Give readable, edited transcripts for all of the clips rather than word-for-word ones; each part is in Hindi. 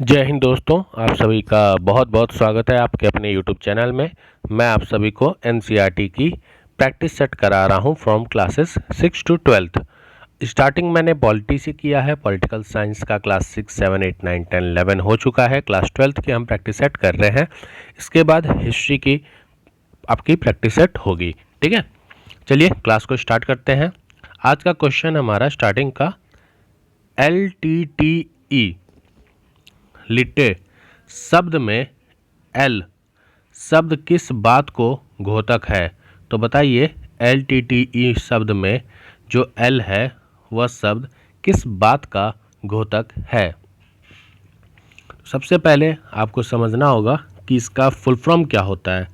जय हिंद दोस्तों, आप सभी का बहुत बहुत स्वागत है आपके अपने YouTube चैनल में। मैं आप सभी को NCERT की प्रैक्टिस सेट करा रहा हूं from classes 6 to 12th। Starting मैंने पॉलिटी से किया है। पॉलिटिकल साइंस का क्लास 6, 7, 8, 9, 10, 11 हो चुका है। क्लास 12th की हम प्रैक्टिस सेट कर रहे हैं। इसके बाद हिस्ट्री की आपकी प्रैक्टिस सेट होगी। ठीक है, चलिए क्लास को स्टार्ट करते हैं। आज का क्वेश्चन हमारा स्टार्टिंग का LTTE लिटे शब्द में एल शब्द किस बात को घोतक है? तो बताइए LTTE शब्द में जो एल है वह शब्द किस बात का घोतक है? सबसे पहले आपको समझना होगा कि इसका फुल फॉर्म क्या होता है।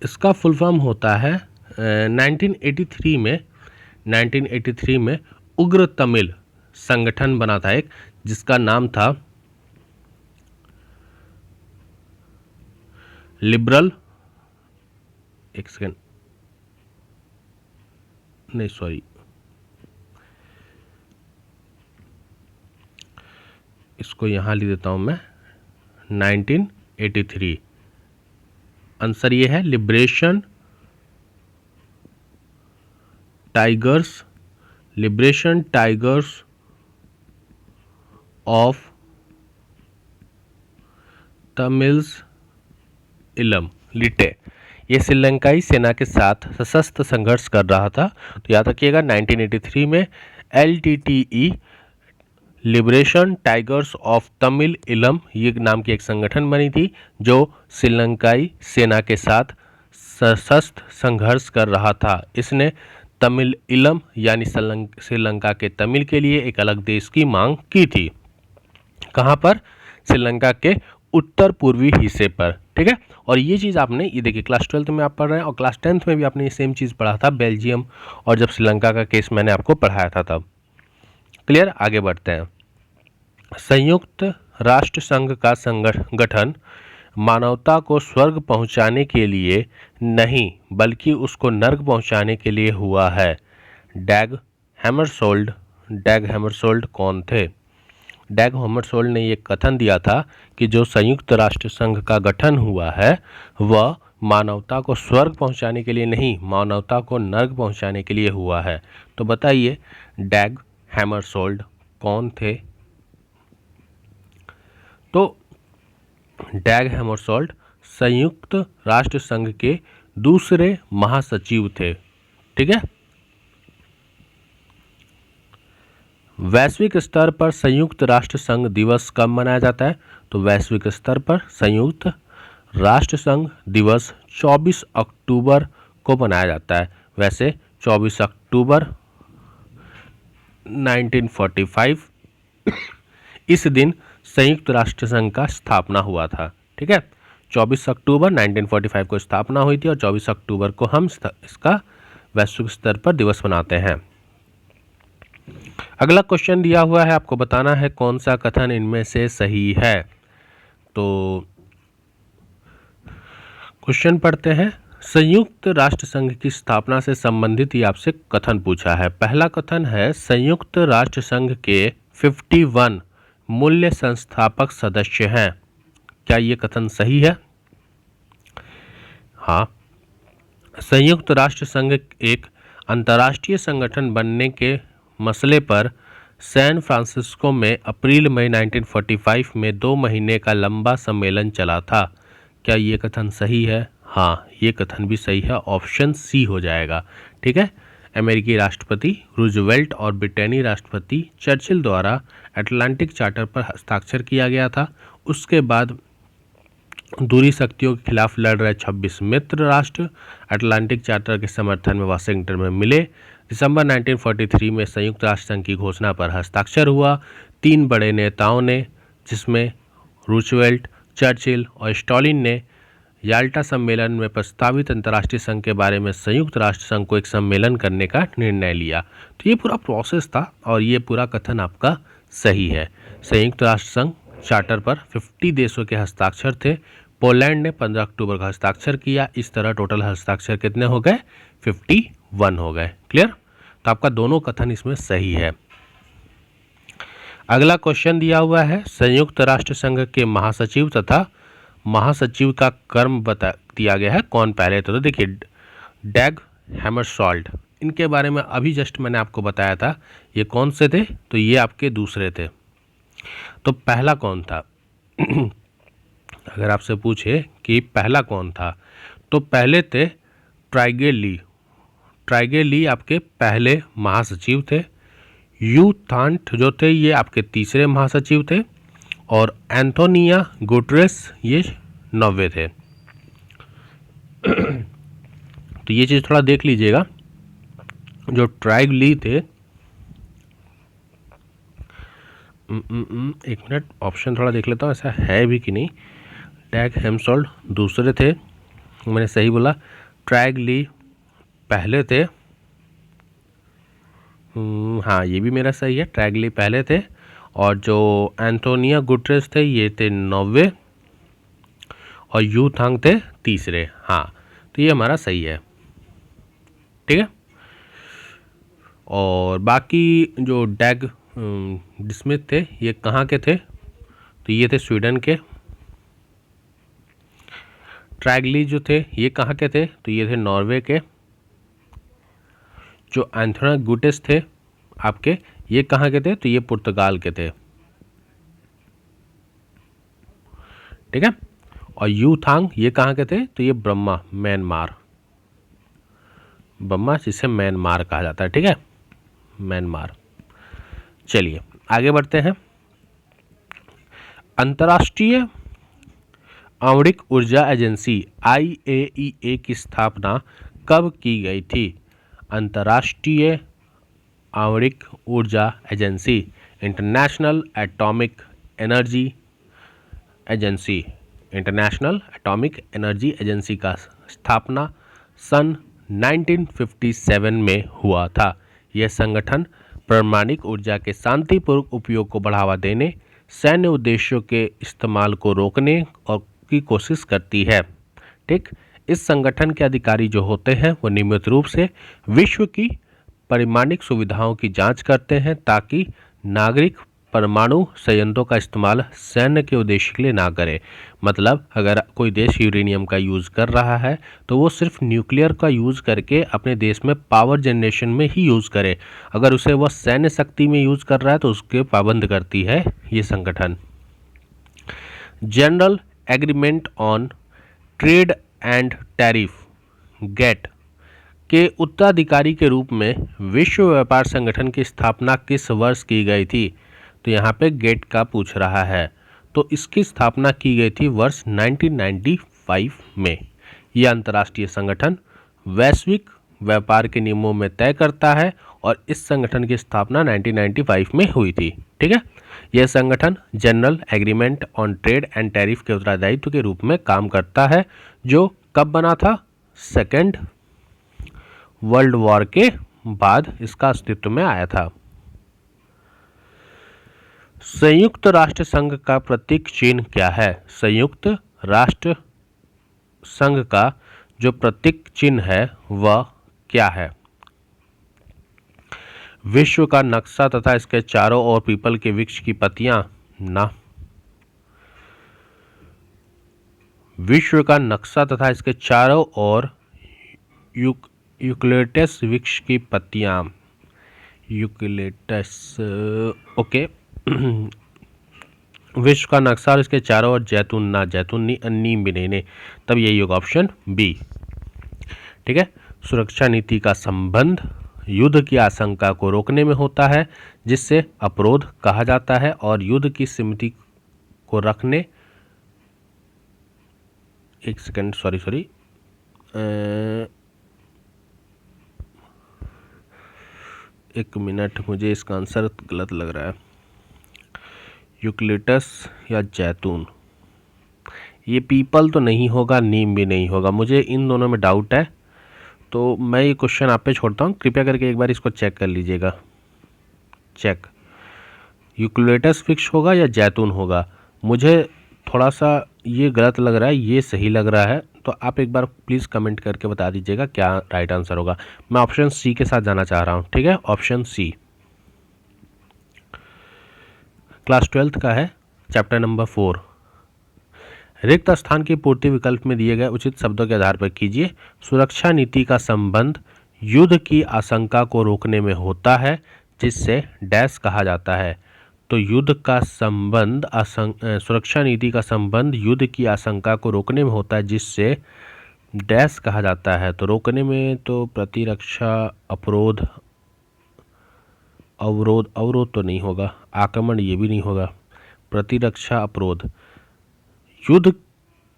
इसका फुल फॉर्म होता है 1983 में उग्र तमिल संगठन बना था एक, जिसका नाम था लिबरल इसको यहाँ लिख देता हूँ मैं 1983। आंसर ये है लिबरेशन टाइगर्स ऑफ तमिल्स इलम लिटे। ये श्रीलंकाई सेना के साथ सशस्त्र संघर्ष कर रहा था। तो याद रखिएगा 1983 में LTTE liberation tigers of Tamil इलम ये नाम की एक संगठन बनी थी जो श्रीलंकाई सेना के साथ सशस्त्र संघर्ष कर रहा था। इसने तमिल इलम यानी श्रीलंका के तमिल के लिए एक अलग देश की मांग की थी। कहाँ पर? श्रीलंका के उत्तर पूर्वी हिस्से पर। ठीक है, और ये चीज़ आपने ये देखिए क्लास 12th में आप पढ़ रहे हैं और क्लास 10th में भी आपने ये सेम चीज़ पढ़ा था, बेल्जियम और जब श्रीलंका का केस मैंने आपको पढ़ाया था तब। क्लियर, आगे बढ़ते हैं। संयुक्त राष्ट्र संघ का संगठन मानवता को स्वर्ग पहुंचाने के लिए नहीं बल्कि उसको नर्क पहुंचाने के लिए हुआ है। डैग हैमरशोल्ड कौन थे? डैग हैमरशोल्ड ने ये कथन दिया था कि जो संयुक्त राष्ट्र संघ का गठन हुआ है वह मानवता को स्वर्ग पहुंचाने के लिए नहीं, मानवता को नर्क पहुंचाने के लिए हुआ है। तो बताइए डैग हैमरशोल्ड कौन थे? तो डैग हैमरशोल्ड संयुक्त राष्ट्र संघ के दूसरे महासचिव थे। ठीक है, वैश्विक स्तर पर संयुक्त राष्ट्र संघ दिवस कब मनाया जाता है? तो वैश्विक स्तर पर संयुक्त राष्ट्र संघ दिवस 24 अक्टूबर को मनाया जाता है। वैसे 24 अक्टूबर 1945 इस दिन संयुक्त राष्ट्र संघ का स्थापना हुआ था। ठीक है, 24 अक्टूबर 1945 को स्थापना हुई थी और 24 अक्टूबर को हम इसका वैश्विक स्तर पर दिवस मनाते हैं। अगला क्वेश्चन दिया हुआ है, आपको बताना है कौन सा कथन इनमें से सही है। तो क्वेश्चन पढ़ते हैं। संयुक्त राष्ट्र संघ की स्थापना से संबंधित ये आपसे कथन पूछा है। पहला कथन है संयुक्त राष्ट्र संघ के 51 मूल्य संस्थापक सदस्य हैं। क्या ये कथन सही है? हाँ, संयुक्त राष्ट्र संघ एक अंतर्राष्ट्रीय संगठन बनने के मसले पर सैन फ्रांसिस्को में अप्रैल मई 1945 में 2 महीने का लंबा सम्मेलन चला था। क्या ये कथन सही है? हाँ, ये कथन भी सही है, ऑप्शन सी हो जाएगा। ठीक है, अमेरिकी राष्ट्रपति रूजवेल्ट और ब्रिटेनी राष्ट्रपति चर्चिल द्वारा अटलांटिक चार्टर पर हस्ताक्षर किया गया था। उसके बाद दूरी शक्तियों के खिलाफ लड़ रहे 26 मित्र राष्ट्र अटलांटिक चार्टर के समर्थन में वाशिंगटन में मिले। दिसंबर 1943 में संयुक्त राष्ट्र संघ की घोषणा पर हस्ताक्षर हुआ। 3 बड़े नेताओं ने, जिसमें रूजवेल्ट, चर्चिल और स्टालिन ने याल्टा सम्मेलन में प्रस्तावित अंतर्राष्ट्रीय संघ के बारे में संयुक्त राष्ट्र संघ को एक सम्मेलन करने का निर्णय लिया। तो ये पूरा प्रोसेस था और ये पूरा कथन आपका सही है। संयुक्त राष्ट्र संघ चार्टर पर 50 देशों के हस्ताक्षर थे। पोलैंड ने 15 अक्टूबर का हस्ताक्षर किया। इस तरह टोटल हस्ताक्षर कितने हो गए? 51 हो गए। क्लियर? तो आपका दोनों कथन इसमें सही है। अगला क्वेश्चन दिया हुआ है, संयुक्त राष्ट्र संघ के महासचिव तथा महासचिव का कर्म बता दिया गया है, कौन पहले थे? तो देखिए, डैग हैमरशॉल्ड, इनके बारे में अभी जस्ट मैंने आपको बताया था। ये कौन से थे? तो ये आपके दूसरे थे। तो पहला कौन था? अगर आपसे पूछे कि पहला कौन था, तो पहले थे ट्राइगे ली। ट्राइगे ली आपके पहले महासचिव थे। यू थांट जो थे ये आपके तीसरे महासचिव थे, और एंटोनिया गुटरेस ये 9वें थे। तो ये चीज़ थोड़ा देख लीजिएगा। जो ट्राइग ली थे, एक मिनट, ऑप्शन थोड़ा देख लेता हूँ ऐसा है भी कि नहीं। डैग हैमरशॉल्ड दूसरे थे, मैंने सही बोला। ट्राइग ली पहले थे, हाँ ये भी मेरा सही है, ट्राइग ली पहले थे। और जो एंटोनिया गुटरेस थे ये थे 9वें, और यू थांग थे तीसरे। हाँ, तो ये हमारा सही है, ठीक है। और बाकी जो डैग स्मिथ थे ये कहाँ के थे? तो ये थे स्वीडन के। ट्रैगली जो थे ये कहाँ के थे? तो ये थे नॉर्वे के। जो एंथोना गुटेस थे आपके, ये कहाँ के थे? तो ये पुर्तगाल के थे, ठीक है। और यू थांग ये कहाँ के थे? तो ये ब्रह्मा, म्यांमार, ब्रह्मा जिसे म्यांमार कहा जाता है, ठीक है, म्यांमार। चलिए आगे बढ़ते हैं। अंतर्राष्ट्रीय आणविक ऊर्जा एजेंसी IAEA की स्थापना कब की गई थी? अंतर्राष्ट्रीय आणविक ऊर्जा agency, international atomic energy agency, international atomic energy agency का स्थापना सन 1957 में हुआ था। यह संगठन परमाणु ऊर्जा के शांतिपूर्ण उपयोग को बढ़ावा देने, सैन्य उद्देश्यों के इस्तेमाल को रोकने और की कोशिश करती है, ठीक। इस संगठन के अधिकारी जो होते हैं वो नियमित रूप से विश्व की परमाणु सुविधाओं की जांच करते हैं ताकि नागरिक परमाणु संयंत्रों का इस्तेमाल सैन्य के उद्देश्य के लिए ना करे। मतलब अगर कोई देश यूरेनियम का यूज़ कर रहा है तो वो सिर्फ न्यूक्लियर का यूज़ करके अपने देश में पावर जनरेशन में ही यूज़ करे। अगर उसे वह सैन्य शक्ति में यूज़ कर रहा है तो उसके पाबंद करती है ये संगठन। General agreement on trade and tariff, GATT के उत्तराधिकारी के रूप में विश्व व्यापार संगठन की स्थापना किस वर्ष की गई थी? तो यहाँ पे गेट का पूछ रहा है। तो इसकी स्थापना की गई थी वर्ष 1995 में। यह अंतर्राष्ट्रीय संगठन वैश्विक व्यापार के नियमों में तय करता है और इस संगठन की स्थापना 1995 में हुई थी, ठीक है। यह संगठन general agreement on trade and tariff के उत्तरदायित्व के रूप में काम करता है, जो कब बना था? सेकेंड वर्ल्ड वॉर के बाद इसका अस्तित्व में आया था। संयुक्त राष्ट्र संघ का प्रतीक चिन्ह क्या है? संयुक्त राष्ट्र संघ का जो प्रतीक चिन्ह है वह क्या है? विश्व का नक्शा तथा इसके चारों ओर पीपल के वृक्ष की पत्तियां ना। विश्व का नक्शा तथा इसके चारों ओर यूकेलिप्टस वृक्ष की पत्तियां, यूकेलिप्टस, ओके। विश्व का नक्शा और इसके चारों ओर जैतून ना, जैतून नहीं, नीम भी नहीं, तब यही होगा ऑप्शन बी, ठीक है। सुरक्षा नीति का संबंध युद्ध की आशंका को रोकने में होता है, जिससे अवरोध कहा जाता है, और युद्ध की स्मृति को रखने, एक सेकंड, सॉरी, एक मिनट, मुझे इसका आंसर गलत लग रहा है। यूकेलिप्टस या जैतून, ये पीपल तो नहीं होगा, नीम भी नहीं होगा, मुझे इन दोनों में डाउट है। तो मैं ये क्वेश्चन आप पे छोड़ता हूँ, कृपया करके एक बार इसको चेक कर लीजिएगा। चेक, यूकेलिप्टस वृक्ष होगा या जैतून होगा? मुझे थोड़ा सा ये गलत लग रहा है, ये सही लग रहा है, तो आप एक बार प्लीज़ कमेंट करके बता दीजिएगा क्या राइट आंसर होगा। मैं ऑप्शन सी के साथ जाना चाह रहा हूँ, ठीक है, ऑप्शन सी। क्लास 12th का है, चैप्टर नंबर 4। रिक्त स्थान की पूर्ति विकल्प में दिए गए उचित शब्दों के आधार पर कीजिए। सुरक्षा नीति का संबंध युद्ध की आशंका को रोकने में होता है, जिससे डैश कहा जाता है। तो युद्ध का संबंध सुरक्षा नीति का संबंध युद्ध की आशंका को रोकने में होता है, जिससे डैश कहा जाता है। तो रोकने में तो प्रतिरक्षा, अवरोध, अवरोध तो नहीं होगा, आक्रमण ये भी नहीं होगा, प्रतिरक्षा, अवरोध। युद्ध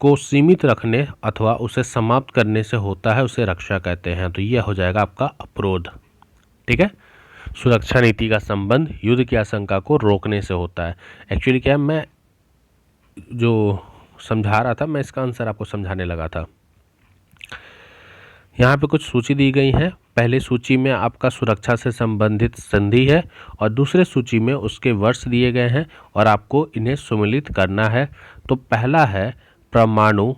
को सीमित रखने अथवा उसे समाप्त करने से होता है, उसे रक्षा कहते हैं। तो यह हो जाएगा आपका अवरोध। ठीक है, सुरक्षा नीति का संबंध युद्ध की आशंका को रोकने से होता है। एक्चुअली क्या है, मैं जो समझा रहा था, मैं इसका आंसर आपको समझाने लगा था। यहाँ पे कुछ सूची दी गई है। पहले सूची में आपका सुरक्षा से संबंधित संधि है और दूसरे सूची में उसके वर्ष दिए गए हैं और आपको इन्हें सम्मिलित करना है। तो पहला है परमाणु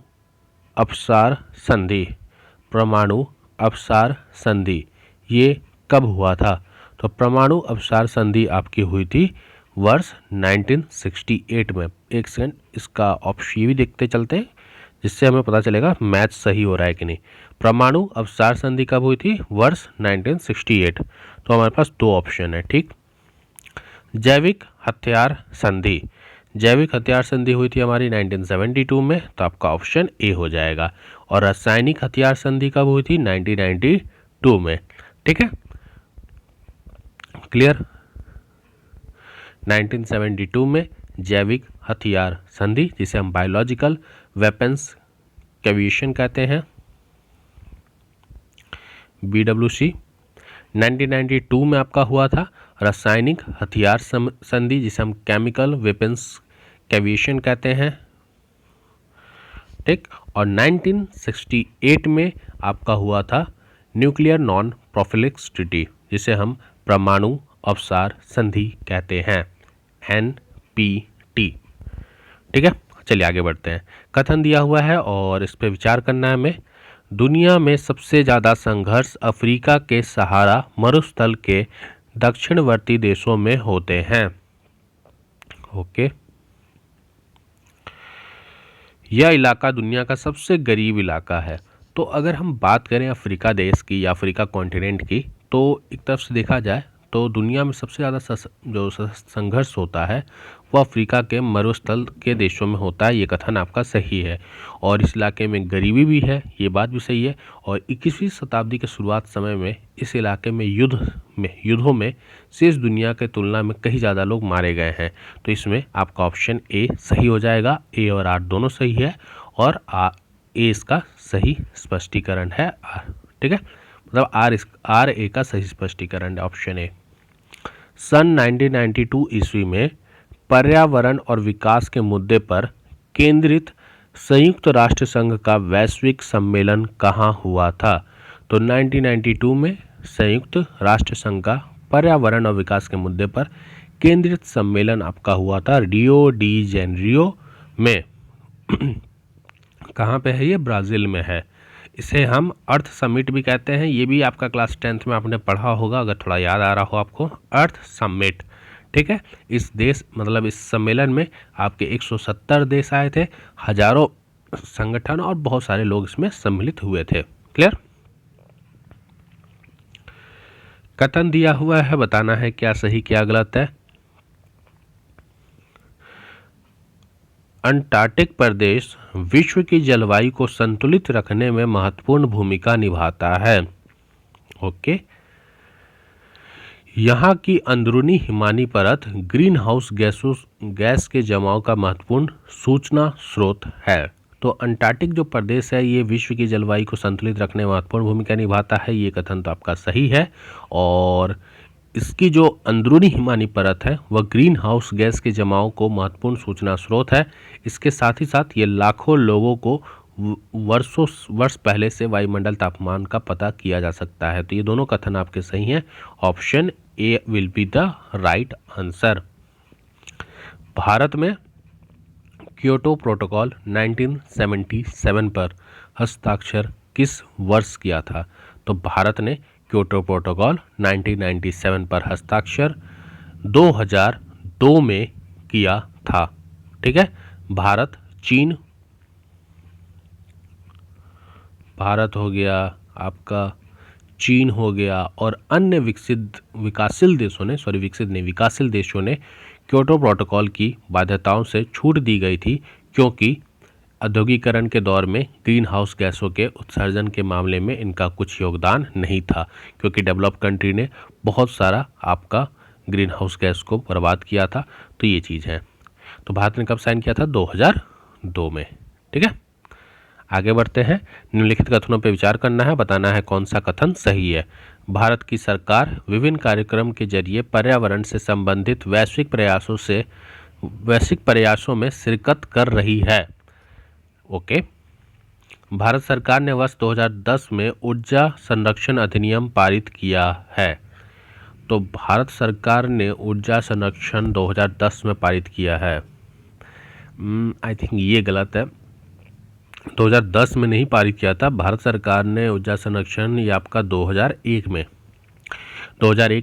अपसार संधि। परमाणु अपसार संधि ये कब हुआ था? तो परमाणु अपसार संधि आपकी हुई थी वर्ष 1968 में। एक सेकंड, इसका ऑप्शन भी देखते चलते हैं, जिससे हमें पता चलेगा मैच सही हो रहा है कि नहीं। परमाणु अपसार संधि कब हुई थी? वर्ष 1968। तो हमारे पास दो ऑप्शन है। ठीक, जैविक हथियार संधि। जैविक हथियार संधि हुई थी हमारी 1972 में, तो आपका ऑप्शन ए हो जाएगा। और रासायनिक हथियार संधि कब हुई थी? 1992 में। ठीक है, क्लियर। 1972 में जैविक हथियार संधि, जिसे हम बायोलॉजिकल वेपन्स कैविएशन कहते हैं, BWC। 1992 में आपका हुआ था रासायनिक हथियार संधि, जिसे हम केमिकल वेपन्स कैविएशन कहते हैं। ठीक, और 1968 में आपका हुआ था न्यूक्लियर नॉन प्रोफिलिक्स ट्रीटी, जिसे हम परमाणु अपसार संधि कहते हैं, NPT। ठीक है, चलिए आगे बढ़ते हैं। कथन दिया हुआ है और इस पर विचार करना है हमें। दुनिया में सबसे ज़्यादा संघर्ष अफ्रीका के सहारा मरुस्थल के दक्षिणवर्ती देशों में होते हैं। ओके, यह इलाका दुनिया का सबसे गरीब इलाका है। तो अगर हम बात करें अफ्रीका देश की या अफ्रीका कॉन्टिनेंट की, तो एक तरफ से देखा जाए तो दुनिया में सबसे ज़्यादा जो संघर्ष होता है वो अफ्रीका के मरुस्थल के देशों में होता है। ये कथन आपका सही है। और इस इलाके में गरीबी भी है, ये बात भी सही है। और 21वीं शताब्दी के शुरुआत समय में इस इलाके में युद्धों में शेष दुनिया के तुलना में कहीं ज़्यादा लोग मारे गए हैं। तो इसमें आपका ऑप्शन ए सही हो जाएगा। ए और आर दोनों सही है और ए इसका सही स्पष्टीकरण है। ठीक है, मतलब आर ए का सही स्पष्टीकरण है, ऑप्शन ए। सन 1992 ईस्वी में पर्यावरण और विकास के मुद्दे पर केंद्रित संयुक्त राष्ट्र संघ का वैश्विक सम्मेलन कहाँ हुआ था? तो 1992 में संयुक्त राष्ट्र संघ का पर्यावरण और विकास के मुद्दे पर केंद्रित सम्मेलन आपका हुआ था रियो डी जेनेरियो में। कहाँ पे है ये? ब्राज़ील में है। इसे हम अर्थ समिट भी कहते हैं। ये भी आपका क्लास 10th में आपने पढ़ा होगा, अगर थोड़ा याद आ रहा हो आपको, अर्थ समिट। ठीक है, इस सम्मेलन में आपके 170 देश आए थे, हजारों संगठन और बहुत सारे लोग इसमें सम्मिलित हुए थे। क्लियर। कथन दिया हुआ है, बताना है क्या सही क्या गलत है। अंटार्कटिक प्रदेश विश्व की जलवायु को संतुलित रखने में महत्वपूर्ण भूमिका निभाता है। ओके, यहाँ की अंदरूनी हिमानी परत ग्रीन हाउस गैस के जमाव का महत्वपूर्ण सूचना स्रोत है। तो अंटार्कटिक जो प्रदेश है ये विश्व की जलवायु को संतुलित रखने में महत्वपूर्ण भूमिका निभाता है। ये कथन तो आपका सही है। और इसकी जो अंदरूनी हिमानी परत है वह ग्रीन हाउस गैस के जमाव को महत्वपूर्ण सूचना स्रोत है। इसके साथ ही साथ ये लाखों लोगों को वर्ष पहले से वायुमंडल तापमान का पता किया जा सकता है। तो ये दोनों कथन आपके सही हैं। Option A will be the right answer. Bharat में क्योटो प्रोटोकॉल 1977 पर हस्ताक्षर किस वर्ष किया था? तो भारत ने क्योटो प्रोटोकॉल 1997 पर हस्ताक्षर 2002 में किया था। ठीक है, भारत, चीन, भारत हो गया आपका, चीन हो गया और अन्य विकासशील देशों ने क्योटो प्रोटोकॉल की बाध्यताओं से छूट दी गई थी, क्योंकि औद्योगिकरण के दौर में ग्रीन हाउस गैसों के उत्सर्जन के मामले में इनका कुछ योगदान नहीं था, क्योंकि डेवलप कंट्री ने बहुत सारा आपका ग्रीन हाउस गैस को बर्बाद किया था। तो ये चीज़ है। तो भारत ने कब साइन किया था? 2002 में। ठीक है, आगे बढ़ते हैं। निम्नलिखित कथनों पर विचार करना है, बताना है कौन सा कथन सही है। भारत की सरकार विभिन्न कार्यक्रम के जरिए पर्यावरण से संबंधित वैश्विक प्रयासों में शिरकत कर रही है। ओके। भारत सरकार ने वर्ष 2010 में ऊर्जा संरक्षण अधिनियम पारित किया है। तो भारत सरकार ने ऊर्जा संरक्षण 2010 में पारित किया है। आई थिंक ये गलत है, 2010 में नहीं पारित किया था। भारत सरकार ने ऊर्जा संरक्षण ये आपका 2001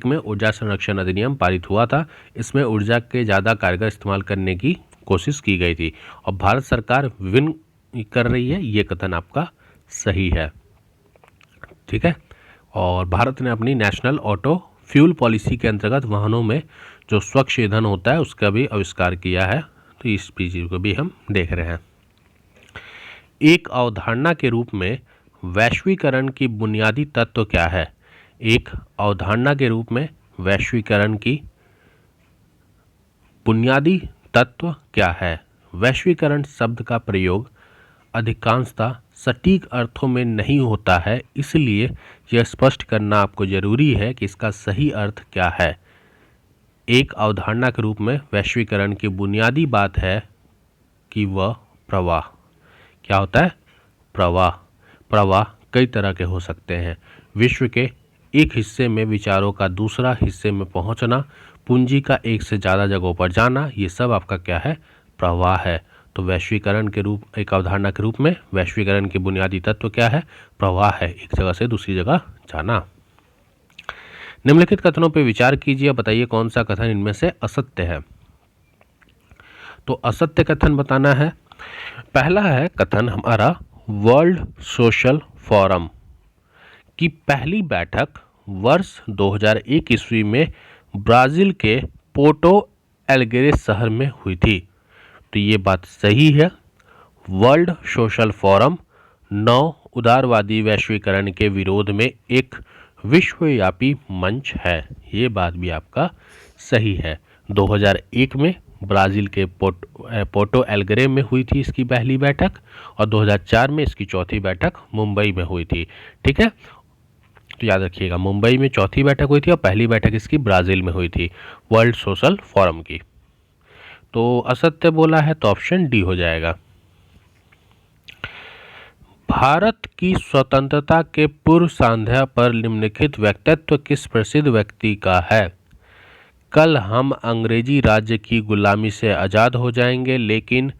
में ऊर्जा संरक्षण अधिनियम पारित हुआ था। इसमें ऊर्जा के ज़्यादा कारगर इस्तेमाल करने की कोशिश की गई थी और भारत सरकार विभिन्न कर रही है, ये कथन आपका सही है। ठीक है, और भारत ने अपनी नेशनल ऑटो फ्यूल पॉलिसी के अंतर्गत वाहनों में जो स्वच्छ ईंधन होता है उसका भी आविष्कार किया है। तो इस चीज़ को भी हम देख रहे हैं। एक अवधारणा के रूप में वैश्वीकरण की बुनियादी तत्व क्या है? एक अवधारणा के रूप में वैश्वीकरण की बुनियादी तत्व क्या है? वैश्वीकरण शब्द का प्रयोग अधिकांशतः सटीक अर्थों में नहीं होता है, इसलिए यह स्पष्ट करना आपको जरूरी है कि इसका सही अर्थ क्या है। एक अवधारणा के रूप में वैश्वीकरण की बुनियादी बात है कि वह प्रवाह क्या होता है? प्रवाह कई तरह के हो सकते हैं। विश्व के एक हिस्से में विचारों का दूसरा हिस्से में पहुंचना, पूंजी का एक से ज़्यादा जगहों पर जाना, ये सब आपका क्या है? प्रवाह है। तो वैश्वीकरण के रूप एक अवधारणा के रूप में वैश्वीकरण के बुनियादी तत्व क्या है? प्रवाह है, एक जगह से दूसरी जगह जाना। निम्नलिखित कथनों पर विचार कीजिए, बताइए कौन सा कथन इनमें से असत्य है। तो असत्य कथन बताना है। पहला है कथन हमारा, वर्ल्ड सोशल फोरम की पहली बैठक वर्ष 2001 ईस्वी में ब्राज़ील के पोर्टो एलेग्रे शहर में हुई थी। तो ये बात सही है। वर्ल्ड सोशल फोरम उदारवादी वैश्वीकरण के विरोध में एक विश्वव्यापी मंच है। ये बात भी आपका सही है। 2001 में ब्राज़ील के पोर्टो एलेग्रे में हुई थी इसकी पहली बैठक और 2004 में इसकी चौथी बैठक मुंबई में हुई थी। ठीक है, तो याद रखिएगा, मुंबई में चौथी बैठक हुई थी और पहली बैठक इसकी ब्राज़ील में हुई थी वर्ल्ड सोशल फोरम की। तो असत्य बोला है तो ऑप्शन डी हो जाएगा। भारत की स्वतंत्रता के पूर्व संध्या पर निम्नलिखित व्यक्तित्व किस प्रसिद्ध व्यक्ति का है? कल हम अंग्रेजी राज्य की गुलामी से आज़ाद हो जाएंगे, लेकिन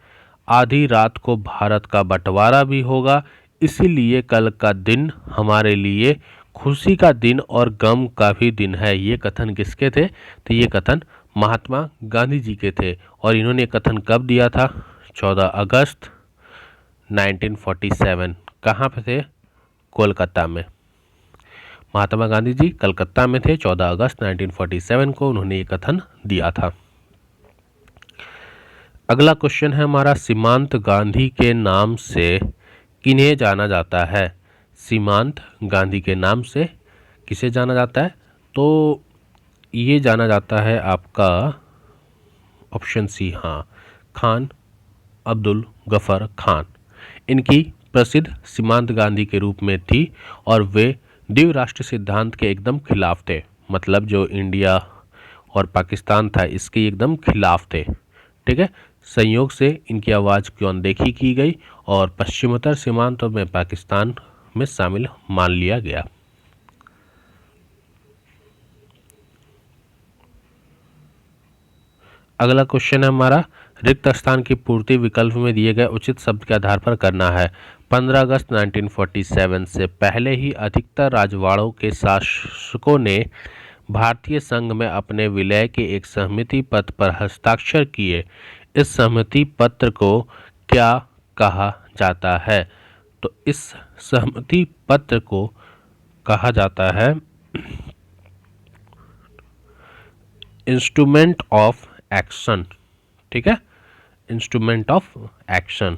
आधी रात को भारत का बंटवारा भी होगा, इसीलिए कल का दिन हमारे लिए खुशी का दिन और गम का भी दिन है। ये कथन किसके थे? तो ये कथन महात्मा गांधी जी के थे और इन्होंने कथन कब दिया था? 14 अगस्त 1947। कहाँ पे थे? कोलकाता में। महात्मा गांधी जी कलकत्ता में थे। 14 अगस्त 1947 को उन्होंने ये कथन दिया था। अगला क्वेश्चन है हमारा, सीमांत गांधी के नाम से किन्हें जाना जाता है? सीमांत गांधी के नाम से किसे जाना जाता है? तो ये जाना जाता है आपका ऑप्शन सी, हाँ, खान अब्दुल गफर खान। इनकी प्रसिद्ध सीमांत गांधी के रूप में थी और वे द्विराष्ट्र सिद्धांत के एकदम खिलाफ थे। मतलब जो इंडिया और पाकिस्तान था इसके एकदम खिलाफ थे। ठीक है, संयोग से इनकी आवाज़ की अनदेखी की गई और पश्चिमोत्तर सीमांत में पाकिस्तान में शामिल मान लिया गया। अगला क्वेश्चन है हमारा, रिक्त स्थान की पूर्ति विकल्प में दिए गए उचित शब्द के आधार पर करना है। 15 अगस्त 1947 से पहले ही अधिकतर राजवाड़ों के शासकों ने भारतीय संघ में अपने विलय के एक सहमति पत्र पर हस्ताक्षर किए। इस सहमति पत्र को क्या कहा जाता है? तो इस सहमति पत्र को कहा जाता है इंस्ट्रूमेंट ऑफ एक्शन। ठीक है, इंस्ट्रूमेंट ऑफ एक्शन।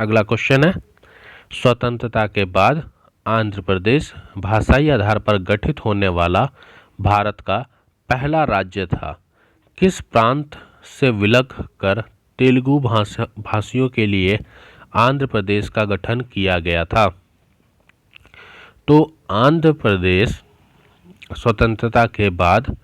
अगला क्वेश्चन है, स्वतंत्रता के बाद आंध्र प्रदेश भाषाई आधार पर गठित होने वाला भारत का पहला राज्य था। किस प्रांत से विलग कर तेलुगु भाषियों के लिए आंध्र प्रदेश का गठन किया गया था? तो आंध्र प्रदेश स्वतंत्रता के बाद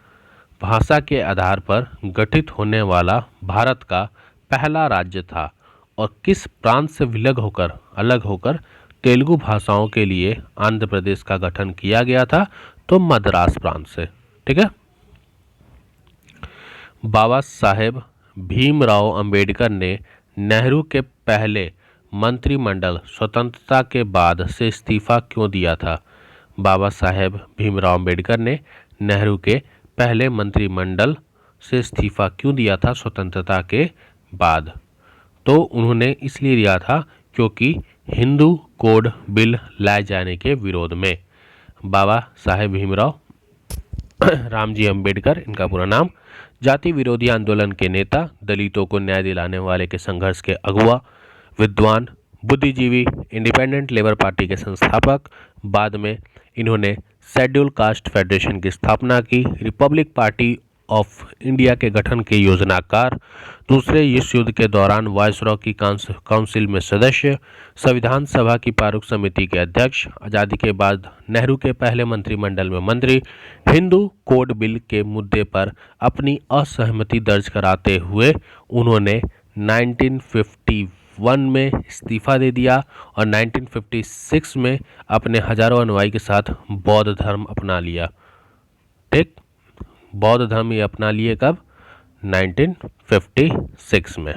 भाषा के आधार पर गठित होने वाला भारत का पहला राज्य था और किस प्रांत से अलग होकर तेलुगु भाषाओं के लिए आंध्र प्रदेश का गठन किया गया था? तो मद्रास प्रांत से। ठीक है। बाबा साहेब भीमराव अंबेडकर ने नेहरू के पहले मंत्रिमंडल स्वतंत्रता के बाद से इस्तीफा क्यों दिया था? बाबा साहेब भीमराव अंबेडकर ने नेहरू के पहले मंत्रिमंडल से इस्तीफा क्यों दिया था स्वतंत्रता के बाद? तो उन्होंने इसलिए दिया था क्योंकि हिंदू कोड बिल लाए जाने के विरोध में। बाबा साहेब भीमराव रामजी अंबेडकर, इनका पूरा नाम, जाति विरोधी आंदोलन के नेता, दलितों को न्याय दिलाने वाले के संघर्ष के अगुवा, विद्वान, बुद्धिजीवी, इंडिपेंडेंट लेबर पार्टी के संस्थापक। बाद में इन्होंने शेड्यूल कास्ट फेडरेशन की स्थापना की, रिपब्लिक पार्टी ऑफ इंडिया के गठन के योजनाकार, दूसरे विश्व युद्ध के दौरान वायसरॉय की काउंसिल में सदस्य, संविधान सभा की प्रारूप समिति के अध्यक्ष, आज़ादी के बाद नेहरू के पहले मंत्रिमंडल में मंत्री, हिंदू कोड बिल के मुद्दे पर अपनी असहमति दर्ज कराते हुए उन्होंने 1951 में इस्तीफा दे दिया और 1956 में अपने हजारों अनुयायी के साथ बौद्ध धर्म अपना लिया। ठीक, बौद्ध धर्म ये अपना लिए कब? 1956 में।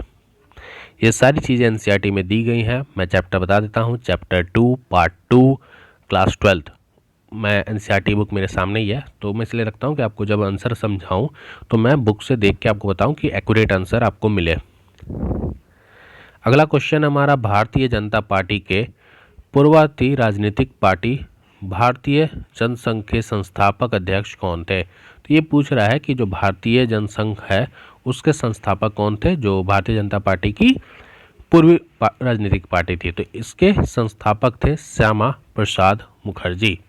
ये सारी चीज़ें एनसीईआरटी में दी गई हैं। मैं चैप्टर बता देता हूँ, चैप्टर 2 पार्ट 2 क्लास 12। मैं एनसीईआरटी बुक मेरे सामने ही है, तो मैं इसलिए रखता हूँ कि आपको जब आंसर समझाऊँ तो मैं बुक से देख के आपको बताऊँ कि एक्यूरेट आंसर आपको मिले। अगला क्वेश्चन हमारा, भारतीय जनता पार्टी के पूर्ववर्ती राजनीतिक पार्टी भारतीय जनसंघ के संस्थापक अध्यक्ष कौन थे? तो ये पूछ रहा है कि जो भारतीय जनसंघ है उसके संस्थापक कौन थे, जो भारतीय जनता पार्टी की पूर्वी राजनीतिक पार्टी थी। तो इसके संस्थापक थे श्यामा प्रसाद मुखर्जी।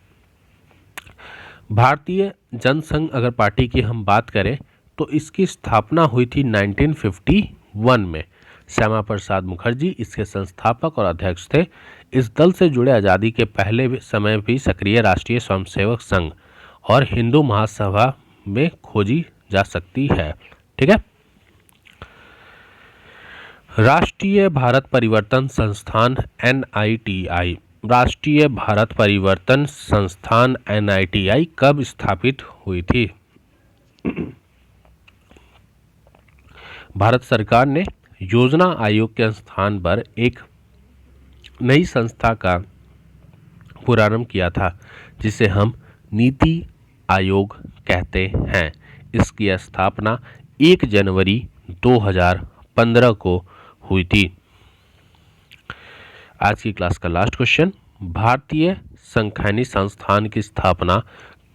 भारतीय जनसंघ अगर पार्टी की हम बात करें तो इसकी स्थापना हुई थी 1951 में। श्यामा प्रसाद मुखर्जी इसके संस्थापक और अध्यक्ष थे। इस दल से जुड़े आज़ादी के पहले समय भी सक्रिय राष्ट्रीय स्वयंसेवक संघ और हिंदू महासभा में खोजी जा सकती है। ठीक है। राष्ट्रीय भारत परिवर्तन संस्थान NITI, राष्ट्रीय भारत परिवर्तन संस्थान NITI कब स्थापित हुई थी? भारत सरकार ने योजना आयोग के स्थान पर एक नई संस्था का प्रारंभ किया था जिसे हम नीति आयोग कहते हैं। इसकी स्थापना 1 जनवरी 2015 को हुई थी। आज की क्लास का लास्ट क्वेश्चन, भारतीय सांख्यिकी संस्थान की स्थापना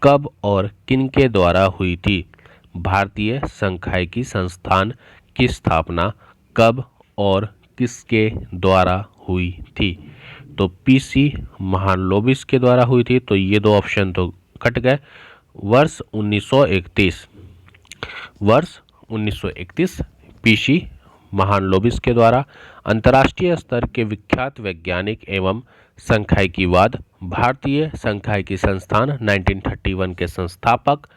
कब और किनके द्वारा हुई थी? भारतीय सांख्यिकी संस्थान की स्थापना कब और किसके द्वारा हुई थी? तो PC महालनोबिस के द्वारा हुई थी। तो ये दो ऑप्शन तो कट गए। वर्ष 1931, वर्ष 1931 PC महालनोबिस के द्वारा। अंतर्राष्ट्रीय स्तर के विख्यात वैज्ञानिक एवं सांख्यिकीवाद भारतीय सांख्यिकी संस्थान 1931 के संस्थापक,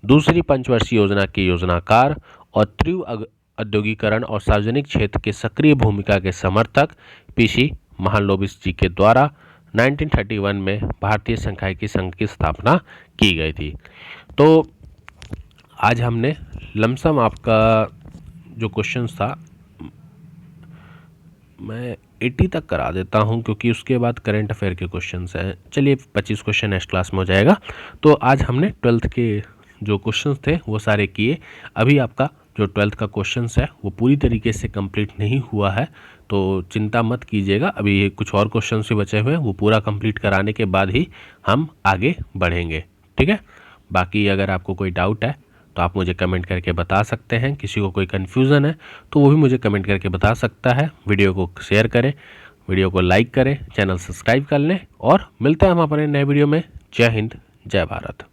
दूसरी पंचवर्षीय योजना के योजनाकार और तीव्र औद्योगिकरण और सार्वजनिक क्षेत्र के सक्रिय भूमिका के समर्थक PC महालनोबिस जी के द्वारा 1931 में भारतीय सांख्यिकी संघ की स्थापना की गई थी। तो आज हमने लमसम आपका जो क्वेश्चन था मैं 80 तक करा देता हूं क्योंकि उसके बाद करंट अफेयर के क्वेश्चंस हैं। चलिए 25 क्वेश्चन नेक्स्ट क्लास में हो जाएगा। तो आज हमने 12th के जो क्वेश्चंस थे वो सारे किए। अभी आपका जो 12th का क्वेश्चंस है वो पूरी तरीके से कंप्लीट नहीं हुआ है, तो चिंता मत कीजिएगा। अभी कुछ और क्वेश्चंस भी बचे हुए हैं, वो पूरा कंप्लीट कराने के बाद ही हम आगे बढ़ेंगे, ठीक है। बाकी अगर आपको कोई डाउट है तो आप मुझे कमेंट करके बता सकते हैं। किसी को कोई कन्फ्यूज़न है तो वो भी मुझे कमेंट करके बता सकता है। वीडियो को शेयर करें, वीडियो को लाइक करें, चैनल सब्सक्राइब कर लें और मिलते हैं हम अपने नए वीडियो में। जय हिंद, जय भारत।